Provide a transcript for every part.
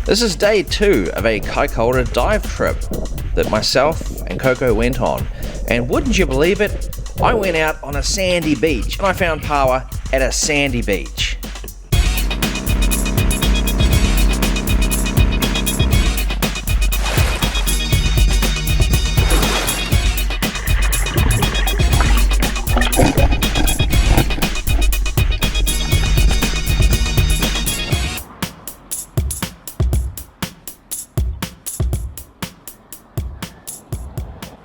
This is day 2 of a Kaikoura dive trip that myself and Coco went on. And wouldn't you believe it, I went out on a sandy beach and I found Paua at a sandy beach.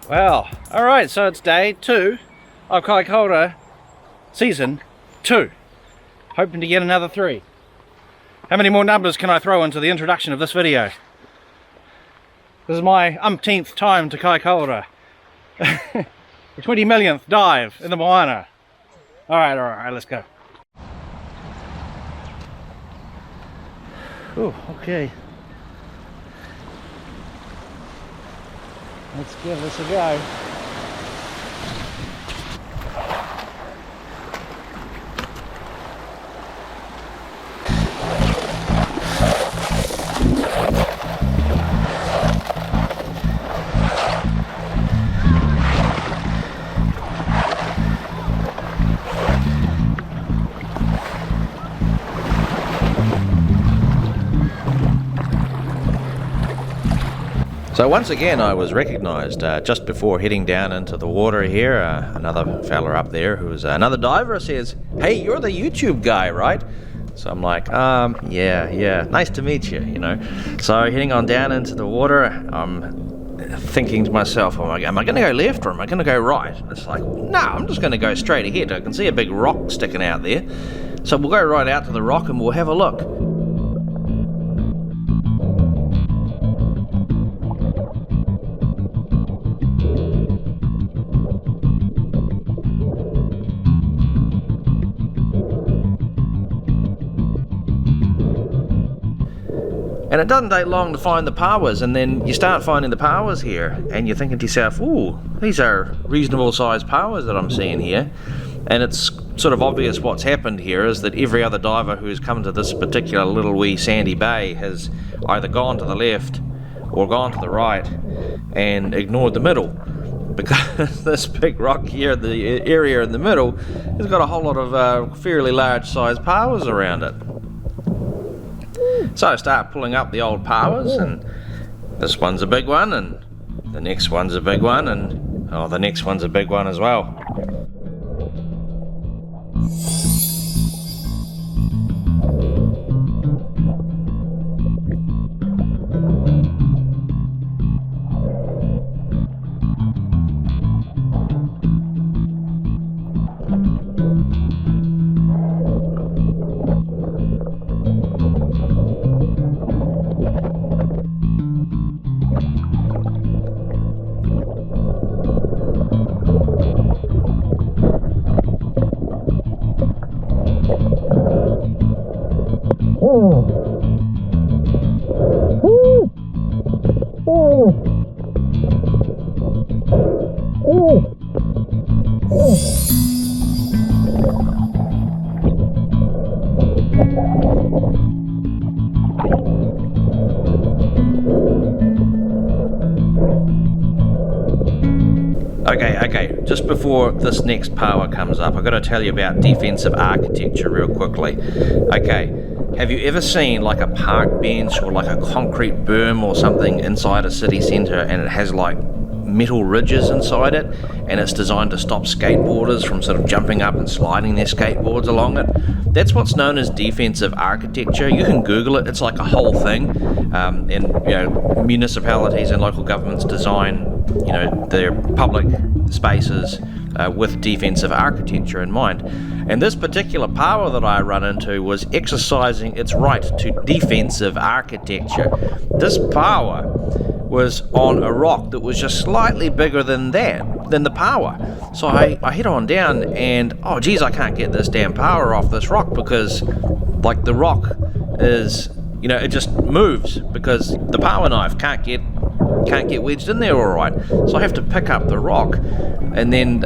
Well, alright, so it's day 2 of Kaikoura season 2. Hoping to get another 3. How many more numbers can I throw into the introduction of this video? This is my umpteenth time to Kaikoura. The 20 millionth dive in the moana. Alright, let's go. Oh, okay. Let's give this a go. So once again I was recognised just before heading down into the water here. Another fella up there who's another diver says, "Hey, you're the YouTube guy, right?" So I'm like, yeah, nice to meet you, you know. So heading on down into the water, I'm thinking to myself, am I going to go left or am I going to go right? And it's like, no, I'm just going to go straight ahead. I can see a big rock sticking out there. So we'll go right out to the rock and we'll have a look. And it doesn't take long to find the Pauas, and then you start finding the Pauas here, and you're thinking to yourself, ooh, these are reasonable sized Pauas that I'm seeing here. And it's sort of obvious what's happened here is that every other diver who's come to this particular little wee sandy bay has either gone to the left or gone to the right and ignored the middle. Because this big rock here, the area in the middle, has got a whole lot of fairly large sized Pauas around it. So I start pulling up the old Pauas, and this one's a big one, and the next one's a big one, and oh, the next one's a big one as well. Okay, just before this next Paua comes up, I've got to tell you about defensive architecture real quickly. Okay, have you ever seen like a park bench or like a concrete berm or something inside a city centre, and it has like metal ridges inside it, and it's designed to stop skateboarders from sort of jumping up and sliding their skateboards along it? That's what's known as defensive architecture. You can Google it. It's like a whole thing. And you know, municipalities and local governments design, you know, their public spaces with defensive architecture in mind. And this particular Paua that I run into was exercising its right to defensive architecture. This Paua was on a rock that was just slightly bigger than the Paua. So I head on down and, oh geez, I can't get this damn Paua off this rock because like the rock is, you know, it just moves because the Paua knife can't get wedged in there all right. So I have to pick up the rock and then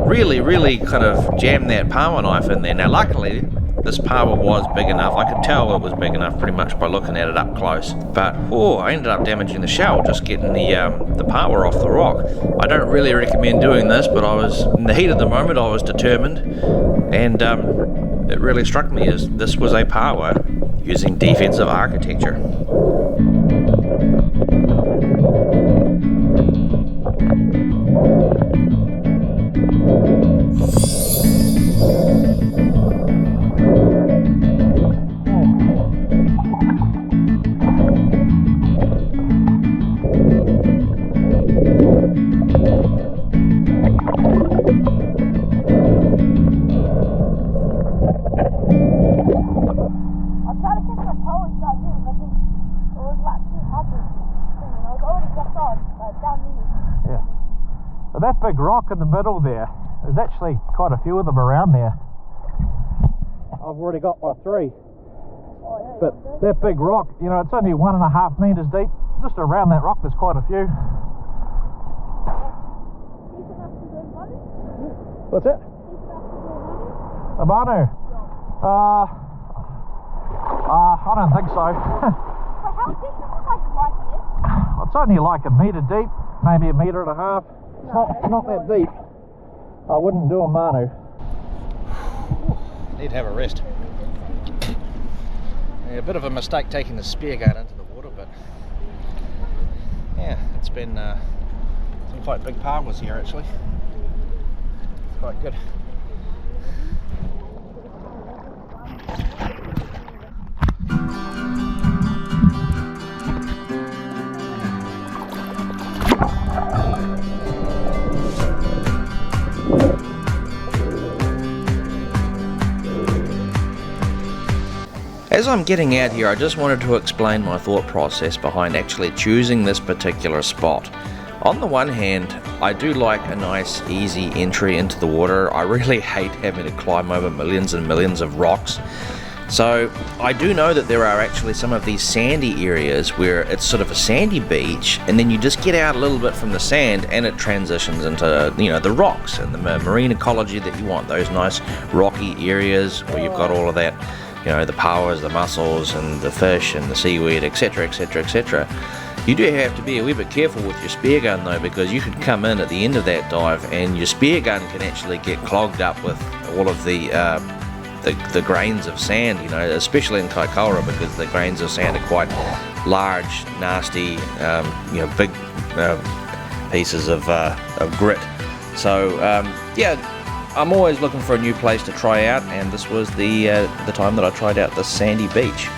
really kind of jam that Paua knife in there. Now luckily this Paua was big enough. I could tell it was big enough pretty much by looking at it up close. But I ended up damaging the shell, just getting the Paua off the rock. I don't really recommend doing this, but I was in the heat of the moment. I was determined, and it really struck me as this was a Paua using defensive architecture. That big rock in the middle there, there's actually quite a few of them around there. I've already got my 3. But that big rock, you know, it's only 1.5 meters deep. Just around that rock there's quite a few. What's it? The manu? I don't think so. How deep is it, like right here? It's only like 1 meter deep, maybe 1.5 meters. It's not that deep. I wouldn't do a manu. Need to have a rest. Yeah, a bit of a mistake taking the spear gun into the water, but yeah, it's been some quite big Pauas here actually. It's quite good. As I'm getting out here, I just wanted to explain my thought process behind actually choosing this particular spot. On the one hand, I do like a nice easy entry into the water. I really hate having to climb over millions and millions of rocks. So I do know that there are actually some of these sandy areas where it's sort of a sandy beach, and then you just get out a little bit from the sand and it transitions into, you know, the rocks and the marine ecology that you want, those nice rocky areas where you've got all of that, you know, the Pauas, the mussels and the fish and the seaweed, etc, etc, etc. You do have to be a wee bit careful with your spear gun though, because you could come in at the end of that dive and your spear gun can actually get clogged up with all of the grains of sand, you know, especially in Kaikoura, because the grains of sand are quite large, nasty, you know, big pieces of grit. So yeah, I'm always looking for a new place to try out, and this was the time that I tried out this sandy beach.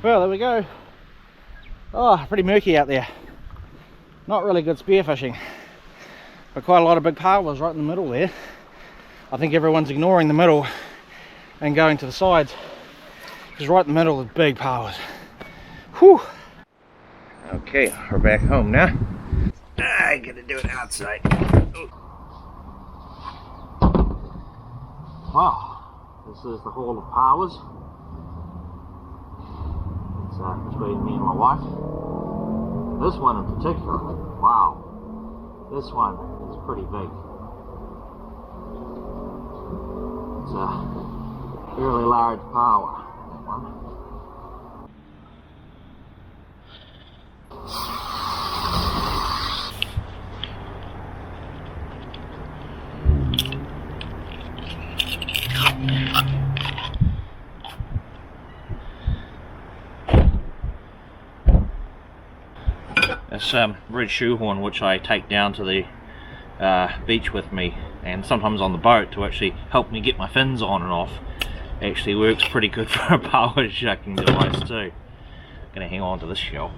Well, there we go. Oh, pretty murky out there. Not really good spearfishing, but quite a lot of big Pauas right in the middle there. I think everyone's ignoring the middle and going to the sides, because right in the middle is big Pauas. Whew. Okay, we're back home now. I gotta do it outside. Wow, this is the Hall of Pauas. It's between me and my wife. This one in particular, wow, this one is pretty big. It's a fairly large Paua, that one. this red shoehorn, which I take down to the beach with me, and sometimes on the boat to actually help me get my fins on and off, actually works pretty good for a Paua shucking device too. I'm going to hang on to this shell.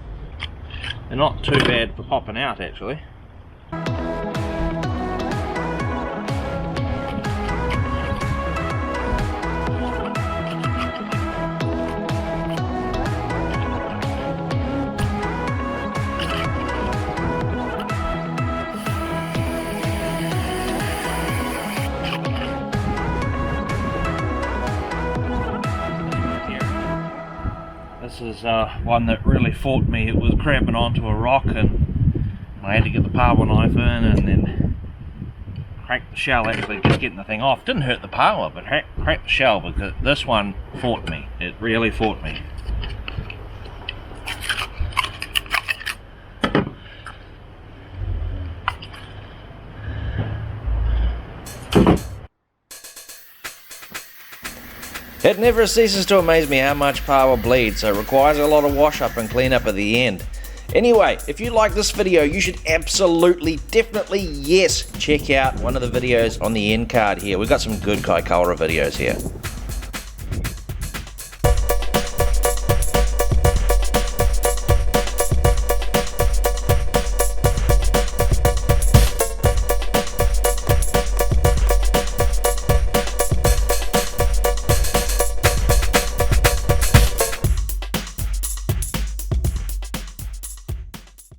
They're not too bad for popping out actually. This is one that really fought me. It was crabbing onto a rock and I had to get the Paua knife in and then crack the shell, actually just getting the thing off. Didn't hurt the Paua, but cracked the shell, because this one fought me. It really fought me. It never ceases to amaze me how much Paua bleed, so it requires a lot of wash up and clean up at the end. Anyway, if you like this video, you should absolutely, definitely, yes, check out one of the videos on the end card here. We've got some good Kaikoura videos here.